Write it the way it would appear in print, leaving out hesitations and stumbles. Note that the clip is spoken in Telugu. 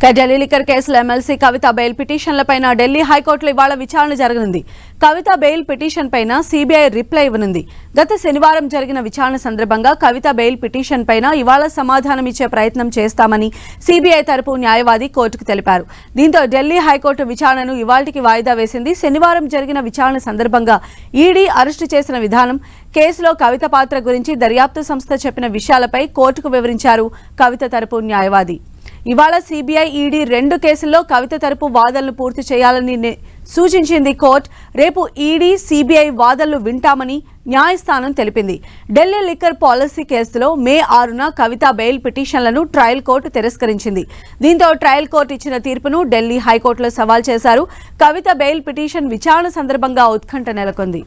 ఢిల్లీ లిక్కర్ కేసులో ఎమ్మెల్సీ కవిత బెయిల్ పిటిషన్లపైన ఢిల్లీ హైకోర్టులో ఇవాళ విచారణ జరగనుంది. కవిత బెయిల్ పిటిషన్ పైన సీబీఐ రిప్లై ఇవ్వనుంది. గత శనివారం జరిగిన విచారణ సందర్భంగా కవిత బెయిల్ పిటిషన్ పైన ఇవాళ సమాధానం ఇచ్చే ప్రయత్నం చేస్తామని సీబీఐ తరపు న్యాయవాది కోర్టుకు తెలిపారు. దీంతో ఢిల్లీ హైకోర్టు విచారణను ఇవాళ్టికి వాయిదా వేసింది. శనివారం జరిగిన విచారణ సందర్భంగా ఈడీ అరెస్టు చేసిన విధానం, కేసులో కవిత పాత్ర గురించి దర్యాప్తు సంస్థ చెప్పిన విషయాలపై కోర్టుకు వివరించారు కవిత తరపు న్యాయవాది. ఇవాళ సీబీఐ, ఈడీ రెండు కేసుల్లో కవిత తరపు వాదనలు పూర్తి చేయాలని సూచించింది కోర్టు. రేపు ఈడీ, సీబీఐ వాదనలు వింటామని న్యాయస్థానం తెలిపింది. ఢిల్లీ లిక్కర్ పాలసీ కేసులో మే 6న కవిత బెయిల్ పిటిషన్లను ట్రయల్ కోర్టు తిరస్కరించింది. దీంతో ట్రయల్ కోర్టు ఇచ్చిన తీర్పును ఢిల్లీ హైకోర్టులో సవాల్ చేశారు. కవిత బెయిల్ పిటిషన్ విచారణ సందర్భంగా ఉత్కంఠ నెలకొంది.